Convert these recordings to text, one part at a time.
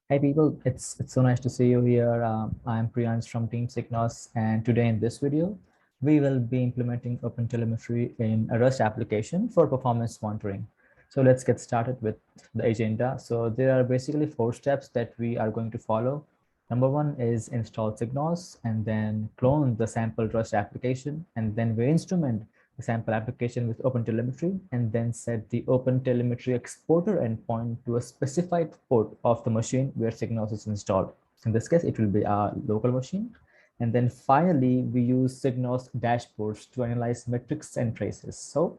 Hey people, it's so nice to see you here. I'm Priyansh from Team SigNoz, and today in this video, we will be implementing OpenTelemetry in a Rust application for performance monitoring. So let's get started with the agenda. So there are basically 4 steps that we are going to follow. Number 1 is install SigNoz and then clone the sample Rust application, and then we instrument the sample application with OpenTelemetry, and then set the OpenTelemetry exporter endpoint to a specified port of the machine where SigNoz is installed. In this case, it will be our local machine. And then finally, we use SigNoz dashboards to analyze metrics and traces. So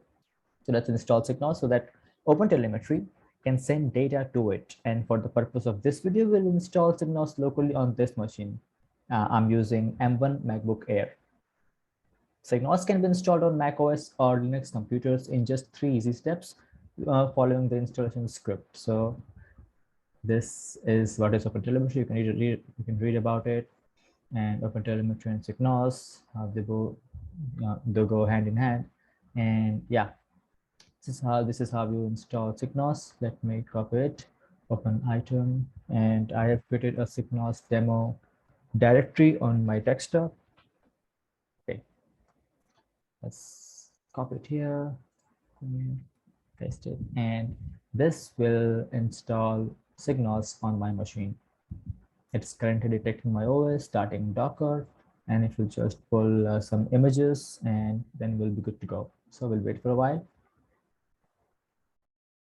let's install SigNoz so that OpenTelemetry can send data to it. And for the purpose of this video, we'll install SigNoz locally on this machine. I'm using M1 MacBook Air. SigNoz can be installed on Mac OS or Linux computers in just 3 easy steps following the installation script. So this is what is OpenTelemetry. You can read about it, and OpenTelemetry and SigNoz, they go hand in hand. And yeah, this is how you install SigNoz. Let me copy it. Open item, and I have created a SigNoz demo directory on my desktop. Okay, let's copy it here, paste it, and this will install SigNoz on my machine. It's currently detecting my OS, starting Docker, and it will just pull some images, and then we'll be good to go. So we'll wait for a while.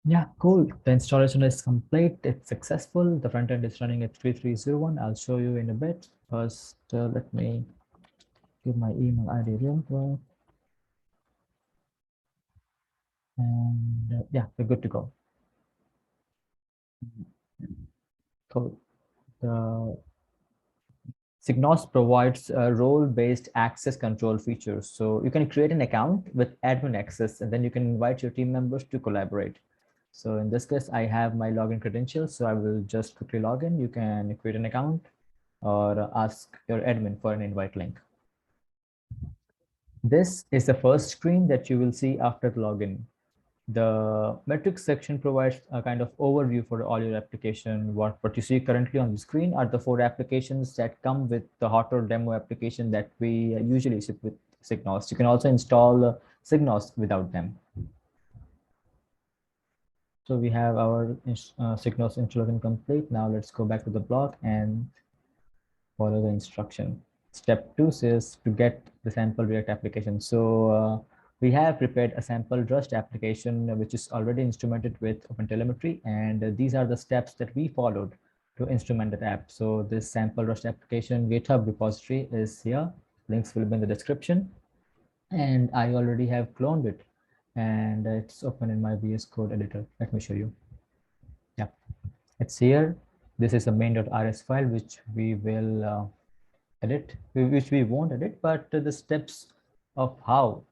Yeah, cool. The installation is complete. It's successful. The front end is running at 3301. I'll show you in a bit. First, let me give my email ID real quick. And yeah, we're good to go. Cool. The SigNoz provides role-based access control features. So you can create an account with admin access, and then you can invite your team members to collaborate. So in this case, I have my login credentials, so I will just quickly log in. You can create an account or ask your admin for an invite link. This is the first screen that you will see after the login. The metrics section provides a kind of overview for all your application. What you see currently on the screen are the 4 applications that come with the hotter demo application that we usually ship with SigNoz. You can also install SigNoz without them. So we have our SigNoz installation complete. Now let's go back to the blog and follow the instruction. Step 2 says to get the sample React application. So we have prepared a sample Rust application, which is already instrumented with OpenTelemetry. And these are the steps that we followed to instrument that app. So this sample Rust application GitHub repository is here. Links will be in the description. And I already have cloned it. And it's open in my VS Code editor. Let me show you. Yeah, it's here. This is a main.rs file, which we will edit, which we won't edit, but the steps of how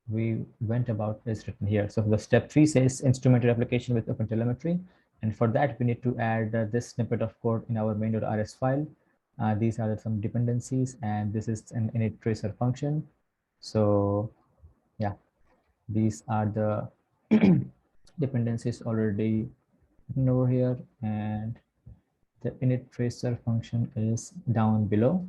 we went about is written here. So the step 3 says instrument your application with OpenTelemetry. And for that, we need to add this snippet of code in our main.rs file. These are some dependencies, and this is an init tracer function. So yeah, these are the dependencies already written over here, and the init tracer function is down below.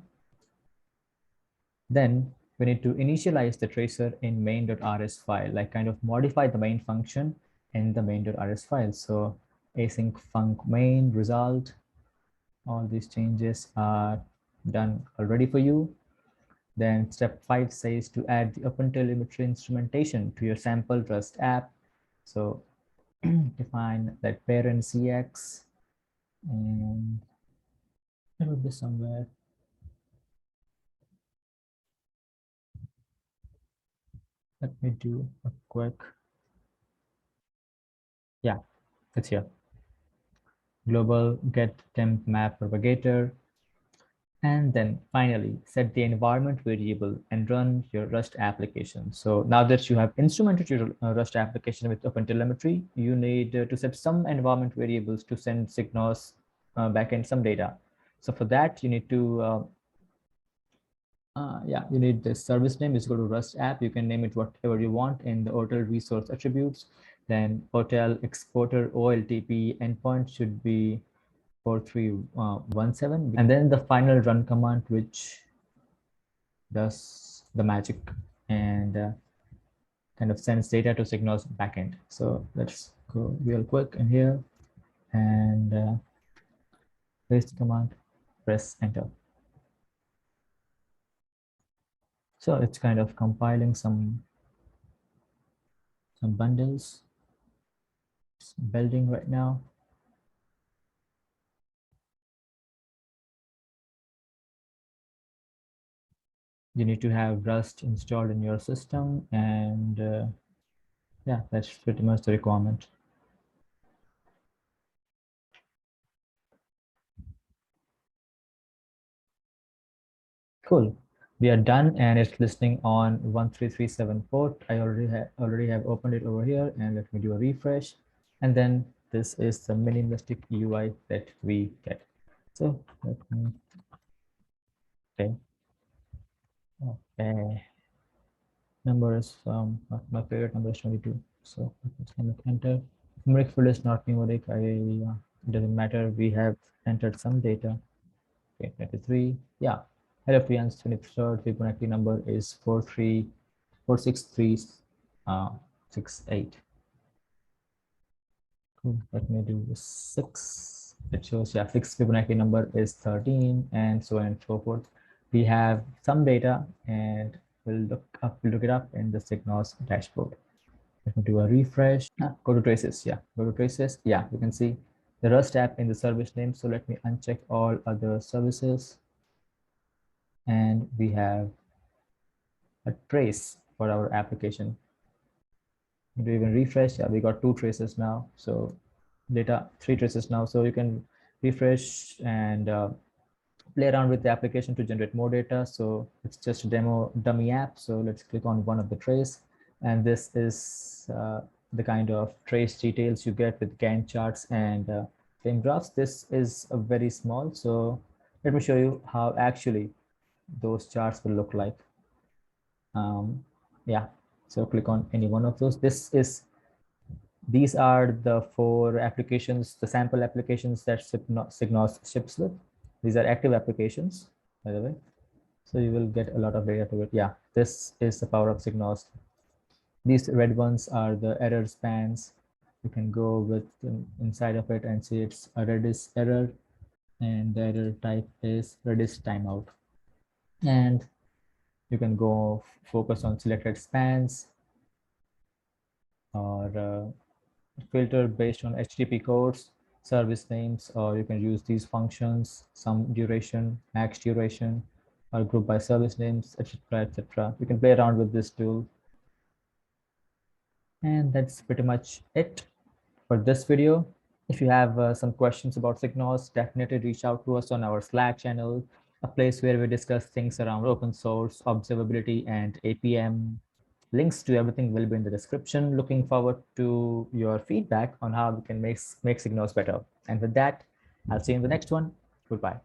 Then we need to initialize the tracer in main.rs file, like kind of modify the main function in the main.rs file. So async func main result, all these changes are done already for you. Then step 5 says to add the OpenTelemetry instrumentation to your sample Rust app. So define that parent CX, and it will be somewhere. Let me do a quick. Yeah, it's here. Global get temp map propagator. And then finally set the environment variable and run your Rust application. So now that you have instrumented your Rust application with OpenTelemetry, you need to set some environment variables to send SigNoz backend some data. So for that, you need to you need the service name is equal to Rust app. You can name it whatever you want in the OTel resource attributes. Then OTel exporter OLTP endpoint should be 4317, and then the final run command, which does the magic and kind of sends data to SigNoz backend. So let's go real quick in here and paste the command, press enter. So it's kind of compiling some bundles. It's building right now. You need to have Rust installed in your system, and yeah, that's pretty much the requirement. Cool. We are done, and it's listening on 133.7 port. I already have opened it over here, and let me do a refresh. And then this is the minimalistic UI that we get. So let me, okay. Number is my favorite number is 22. So let's enter. Numeric field is not numeric. It doesn't matter. We have entered some data. Okay, 23. Yeah. Hello, Priyan's 23rd Fibonacci number is 4646368. Cool. Let me do 6. It shows, yeah, 6 Fibonacci number is 13, and so on and so forth. We have some data, and we'll look it up in the SigNoz dashboard. Let me do a refresh. Go to traces. Yeah, go to traces. Yeah, you can see the Rust app in the service name. So let me uncheck all other services. And we have a trace for our application. Do even refresh. Yeah, we got 2 traces now. So data, 3 traces now. So you can refresh and play around with the application to generate more data. So it's just a dummy app. So let's click on one of the trace. And this is the kind of trace details you get with Gantt charts and flame graphs. This is a very small. So let me show you how actually those charts will look like. Yeah, so click on any one of those. These are the 4 applications, the sample applications that SigNoz ships with. These are active applications, by the way. So you will get a lot of data to it. Yeah, this is the power of SigNoz. These red ones are the error spans. You can go with inside of it and see it's a Redis error, and the error type is Redis timeout. And you can go focus on selected spans or filter based on HTTP codes, service names, or you can use these functions, some duration, max duration, or group by service names, etc., etc. You can play around with this tool. And that's pretty much it for this video. If you have some questions about SigNoz, definitely reach out to us on our Slack channel, a place where we discuss things around open source, observability, and APM. Links to everything will be in the description. Looking forward to your feedback on how we can make SigNoz better. And with that, I'll see you in the next one. Goodbye.